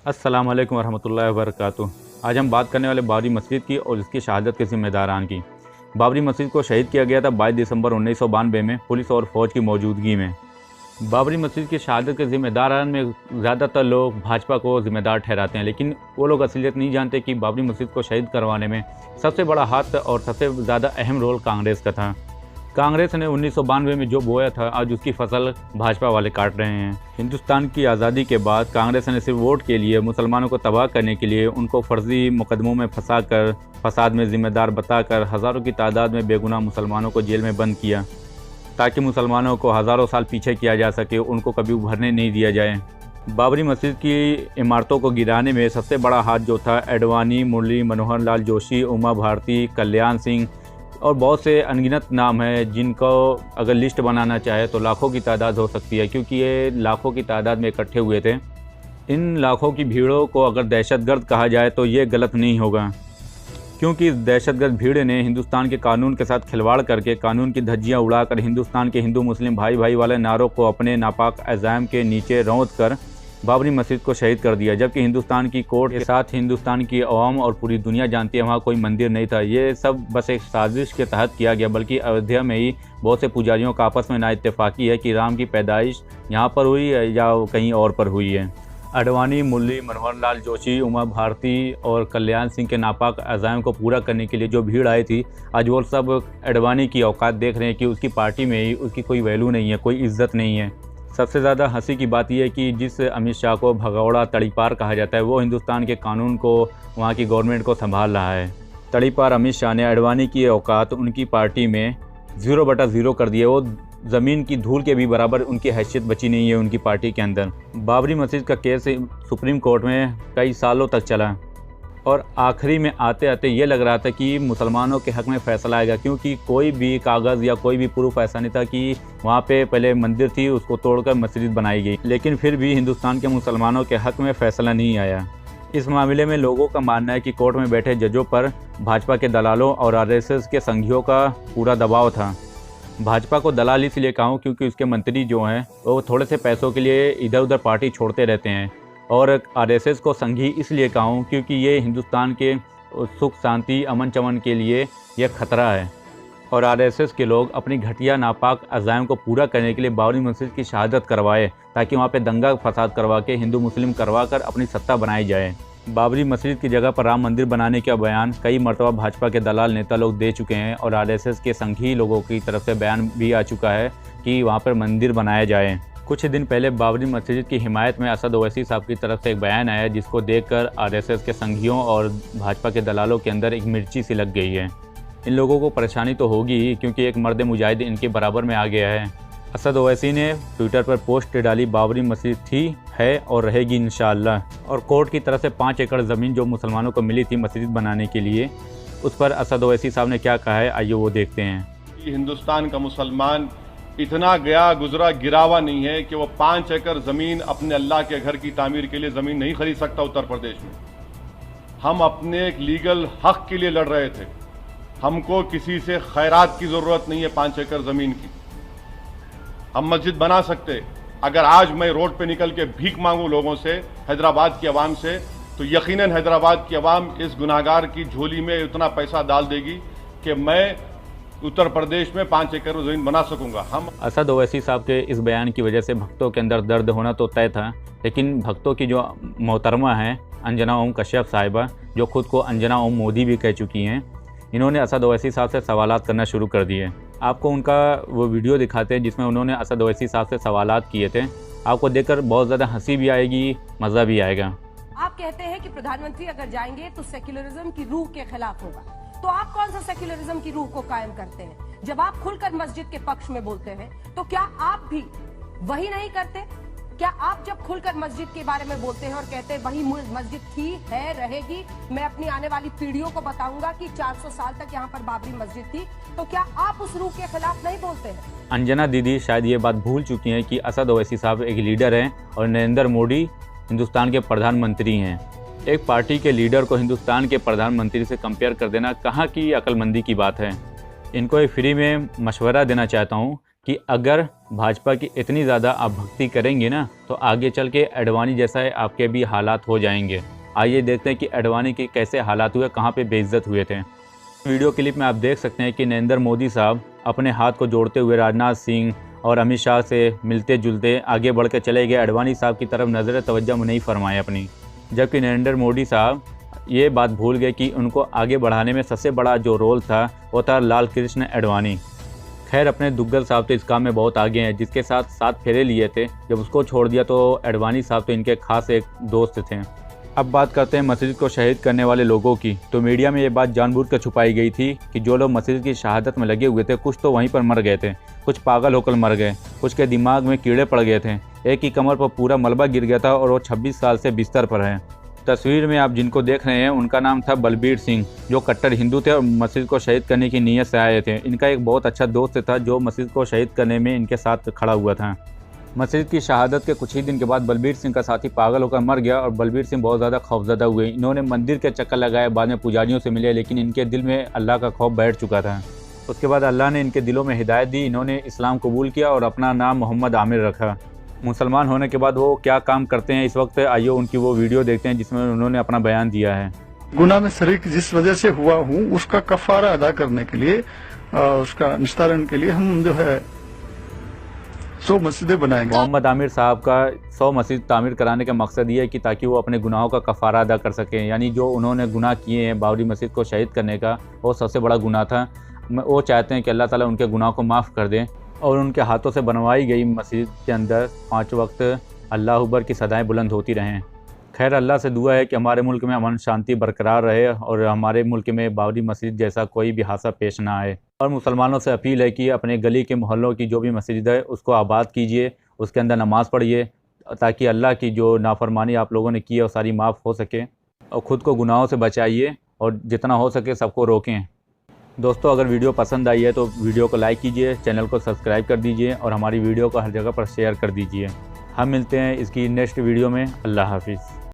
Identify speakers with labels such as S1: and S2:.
S1: अस्सलाम वालेकुम रहमतुल्लाहि व बरकातुहू। आज हम बात करने वाले बाबरी मस्जिद की और इसकी शहादत के ज़िम्मेदारान की। बाबरी मस्जिद को शहीद किया गया था 22 दिसंबर 1992 में पुलिस और फ़ौज की मौजूदगी में। बाबरी मस्जिद की शहादत के ज़िम्मेदारान में ज़्यादातर लोग भाजपा को ज़िम्मेदार ठहराते हैं, लेकिन वो लोग असलियत नहीं जानते कि बाबरी मस्जिद को शहीद करवाने में सबसे बड़ा हाथ और सबसे ज़्यादा अहम रोल कांग्रेस का था। कांग्रेस ने 1992 में जो बोया था, आज उसकी फसल भाजपा वाले काट रहे हैं। हिंदुस्तान की आज़ादी के बाद कांग्रेस ने सिर्फ वोट के लिए, मुसलमानों को तबाह करने के लिए उनको फर्जी मुकदमों में फंसाकर, फसाद में ज़िम्मेदार बताकर हज़ारों की तादाद में बेगुनाह मुसलमानों को जेल में बंद किया, ताकि मुसलमानों को हज़ारों साल पीछे किया जा सके, उनको कभी उभरने नहीं दिया जाए। बाबरी मस्जिद की इमारतों को गिराने में सबसे बड़ा हाथ जो था, एडवाणी, मुरली मनोहर लाल जोशी, उमा भारती, कल्याण सिंह और बहुत से अनगिनत नाम हैं, जिनको अगर लिस्ट बनाना चाहे तो लाखों की तादाद हो सकती है, क्योंकि ये लाखों की तादाद में इकट्ठे हुए थे। इन लाखों की भीड़ों को अगर दहशतगर्द कहा जाए तो ये गलत नहीं होगा, क्योंकि इस दहशतगर्द भीड़ ने हिंदुस्तान के कानून के साथ खिलवाड़ करके, कानून की धज्जियाँ उड़ाकर हिंदुस्तान के हिंदू मुस्लिम भाई भाई वाले नारों को अपने नापाक अज़ाम के नीचे रौंद कर बाबरी मस्जिद को शहीद कर दिया। जबकि हिंदुस्तान की कोर्ट के साथ हिंदुस्तान की अवाम और पूरी दुनिया जानती है वहाँ कोई मंदिर नहीं था। ये सब बस एक साजिश के तहत किया गया, बल्कि अयोध्या में ही बहुत से पुजारियों का आपस में नाइत्तेफाकी है कि राम की पैदाइश यहाँ पर हुई है या कहीं और पर हुई है। अडवाणी, मुरली मनोहर लाल जोशी, उमा भारती और कल्याण सिंह के नापाक अज़ाम को पूरा करने के लिए जो भीड़ आई थी, आज वो सब अडवाणी की औकात देख रहे हैं कि उसकी पार्टी में ही उसकी कोई वैल्यू नहीं है, कोई इज्जत नहीं है। सबसे ज़्यादा हंसी की बात यह है कि जिस अमित शाह को भगौड़ा तड़ीपार कहा जाता है, वो हिंदुस्तान के कानून को, वहाँ की गवर्नमेंट को संभाल रहा है। तड़ीपार अमित शाह ने अडवाणी की औकात उनकी पार्टी में 0/0 कर दिए। वो ज़मीन की धूल के भी बराबर उनकी हैसियत बची नहीं है उनकी पार्टी के अंदर। बाबरी मस्जिद का केस सुप्रीम कोर्ट में कई सालों तक चला और आखिरी में आते आते ये लग रहा था कि मुसलमानों के हक़ में फ़ैसला आएगा, क्योंकि कोई भी कागज़ या कोई भी प्रूफ ऐसा नहीं था कि वहाँ पे पहले मंदिर थी, उसको तोड़कर मस्जिद बनाई गई। लेकिन फिर भी हिंदुस्तान के मुसलमानों के हक़ में फ़ैसला नहीं आया। इस मामले में लोगों का मानना है कि कोर्ट में बैठे जजों पर भाजपा के दलालों और RSS के संघियों का पूरा दबाव था। भाजपा को दलाल इसलिए कहा हूँ क्योंकि उसके मंत्री जो हैं वो थोड़े से पैसों के लिए इधर उधर पार्टी छोड़ते रहते हैं, और RSS को संघी इसलिए कहा हूँ क्योंकि ये हिंदुस्तान के सुख शांति अमन चमन के लिए यह खतरा है। और RSS के लोग अपनी घटिया नापाक अज़ाम को पूरा करने के लिए बाबरी मस्जिद की शहादत करवाए, ताकि वहाँ पे दंगा फसाद करवा के हिंदू मुस्लिम करवा कर अपनी सत्ता बनाई जाए। बाबरी मस्जिद की जगह पर राम मंदिर बनाने का बयान कई मरतबा भाजपा के दलाल नेता लोग दे चुके हैं, और RSS के संघी लोगों की तरफ से बयान भी आ चुका है कि वहाँ पर मंदिर बनाया जाए। कुछ दिन पहले बाबरी मस्जिद की हिमायत में असद ओवैसी साहब की तरफ से एक बयान आया, जिसको देखकर RSS के संघियों और भाजपा के दलालों के अंदर एक मिर्ची सी लग गई है। इन लोगों को परेशानी तो होगी ही, क्योंकि एक मर्द मुजाहिद इनके बराबर में आ गया है। असद ओवैसी ने ट्विटर पर पोस्ट डाली, बाबरी मस्जिद थी, है और रहेगी इंशाअल्लाह। और कोर्ट की तरफ से 5 एकड़ ज़मीन जो मुसलमानों को मिली थी मस्जिद बनाने के लिए, उस पर असद ओवैसी साहब ने क्या कहा है, आइए वो देखते हैं।
S2: हिंदुस्तान का मुसलमान इतना गया गुजरा गिरावा नहीं है कि वो 5 एकड़ ज़मीन अपने अल्लाह के घर की तामीर के लिए ज़मीन नहीं खरीद सकता। उत्तर प्रदेश में हम अपने एक लीगल हक के लिए लड़ रहे थे। हमको किसी से खैरात की ज़रूरत नहीं है 5 एकड़ ज़मीन की। हम मस्जिद बना सकते। अगर आज मैं रोड पे निकल के भीख मांगूं लोगों से, हैदराबाद की आवाम से, तो यकीनन हैदराबाद की आवाम इस गुनाहगार की झोली में इतना पैसा डाल देगी कि मैं उत्तर प्रदेश में 5 एकड़ ज़मीन बना सकूंगा। हम
S1: असद ओवैसी साहब के इस बयान की वजह से भक्तों के अंदर दर्द होना तो तय था, लेकिन भक्तों की जो मोहतरमा हैं अंजना ओम कश्यप साहिबा, जो खुद को अंजना ओम मोदी भी कह चुकी हैं, इन्होंने असद ओवैसी साहब से सवालात करना शुरू कर दिए। आपको उनका वो वीडियो दिखाते हैं जिसमें उन्होंने असद ओवैसी साहब से सवालात किए थे। आपको देखकर बहुत ज़्यादा हंसी भी आएगी, मज़ा भी आएगा।
S3: आप कहते हैं कि प्रधानमंत्री अगर जाएंगे तो सेक्युलरिज्म की रूह के खिलाफ होगा, तो आप कौन सा सेक्युलरिज्म की रूह को कायम करते हैं? जब आप खुलकर मस्जिद के पक्ष में बोलते हैं तो क्या आप भी वही नहीं करते? क्या आप जब खुलकर मस्जिद के बारे में बोलते हैं और कहते हैं वही मस्जिद थी, है, रहेगी, मैं अपनी आने वाली पीढ़ियों को बताऊंगा कि 400 साल तक यहाँ पर बाबरी मस्जिद थी, तो क्या आप उस रूह के खिलाफ नहीं बोलते हैं?
S1: अंजना दीदी शायद ये बात भूल चुकी हैं कि असद ओवैसी साहब एक लीडर हैं और नरेंद्र मोदी हिंदुस्तान के प्रधानमंत्री हैं। एक पार्टी के लीडर को हिंदुस्तान के प्रधानमंत्री से कंपेयर कर देना कहाँ की अक्लमंदी की बात है। इनको एक फ्री में मशवरा देना चाहता हूँ कि अगर भाजपा की इतनी ज़्यादा आप भक्ति करेंगे ना तो आगे चल के अडवाणी जैसा है आपके भी हालात हो जाएंगे। आइए देखते हैं कि अडवाणी के कैसे हालात हुए, कहाँ पे बेइज्जत हुए थे। वीडियो क्लिप में आप देख सकते हैं कि नरेंद्र मोदी साहब अपने हाथ को जोड़ते हुए राजनाथ सिंह और अमित शाह से मिलते जुलते आगे बढ़ के चले गए। अडवाणी साहब की तरफ नज़र तवज्जो नहीं फरमाए अपनी, जबकि नरेंद्र मोदी साहब ये बात भूल गए कि उनको आगे बढ़ाने में सबसे बड़ा जो रोल था वो था लाल कृष्ण अडवाणी। खैर अपने दुग्गल साहब तो इस काम में बहुत आगे हैं, जिसके साथ 7 फेरे लिए थे, जब उसको छोड़ दिया तो अडवाणी साहब तो इनके खास एक दोस्त थे। अब बात करते हैं मस्जिद को शहीद करने वाले लोगों की। तो मीडिया में ये बात जानबूझकर छुपाई गई थी कि जो लोग मस्जिद की शहादत में लगे हुए थे कुछ तो वहीं पर मर गए थे, कुछ पागल होकर मर गए, कुछ के दिमाग में कीड़े पड़ गए थे, एक की कमर पर पूरा मलबा गिर गया था और वो 26 साल से बिस्तर पर है। तस्वीर में आप जिनको देख रहे हैं उनका नाम था बलबीर सिंह, जो कट्टर हिंदू थे और मस्जिद को शहीद करने की नीयत से आए थे। इनका एक बहुत अच्छा दोस्त था जो मस्जिद को शहीद करने में इनके साथ खड़ा हुआ था। मस्जिद की शहादत के कुछ ही दिन के बाद बलबीर सिंह का साथी पागल होकर मर गया और बलबीर सिंह बहुत ज़्यादा खौफजदा हुए। इन्होंने मंदिर के चक्कर लगाए, बाद में पुजारियों से मिले, लेकिन इनके दिल में अल्लाह का खौफ बैठ चुका था। उसके बाद अल्लाह ने इनके दिलों में हिदायत दी, इन्होंने इस्लाम कबूल किया और अपना नाम मोहम्मद आमिर रखा। मुसलमान होने के बाद वो क्या काम करते हैं इस वक्त, आइए उनकी वो वीडियो देखते हैं जिसमें उन्होंने अपना बयान दिया है।
S4: गुनाह में शरीक जिस वजह से हुआ हूँ उसका कफारा अदा करने के लिए, उसका निस्तारण के लिए हम जो है 100 मस्जिदें बनाएंगे।
S1: मोहम्मद आमिर साहब का 100 मस्जिद तामीर कराने का मकसद ये है कि ताकि वो अपने गुनाहों का कफारा अदा कर सकें। यानी जो उन्होंने गुनाह किए हैं बाबरी मस्जिद को शहीद करने का, वो सबसे बड़ा गुनाह था। वो चाहते हैं कि अल्लाह ताला उनके गुनाह को माफ़ कर दें और उनके हाथों से बनवाई गई मस्जिद के अंदर 5 वक्त अल्लाह अकबर की सदाएं बुलंद होती रहें। खैर अल्लाह से दुआ है कि हमारे मुल्क में अमन शांति बरकरार रहे और हमारे मुल्क में बाबरी मस्जिद जैसा कोई भी हादसा पेश ना आए। और मुसलमानों से अपील है कि अपने गली के मोहल्लों की जो भी मस्जिद है उसको आबाद कीजिए, उसके अंदर नमाज़ पढ़िए, ताकि अल्लाह की जो नाफरमानी आप लोगों ने की है वो सारी माफ़ हो सके। और ख़ुद को गुनाहों से बचाइए और जितना हो सके सबको रोकें। दोस्तों अगर वीडियो पसंद आई है तो वीडियो को लाइक कीजिए, चैनल को सब्सक्राइब कर दीजिए और हमारी वीडियो को हर जगह पर शेयर कर दीजिए। हम मिलते हैं इसकी नेक्स्ट वीडियो में। अल्लाह हाफिज़।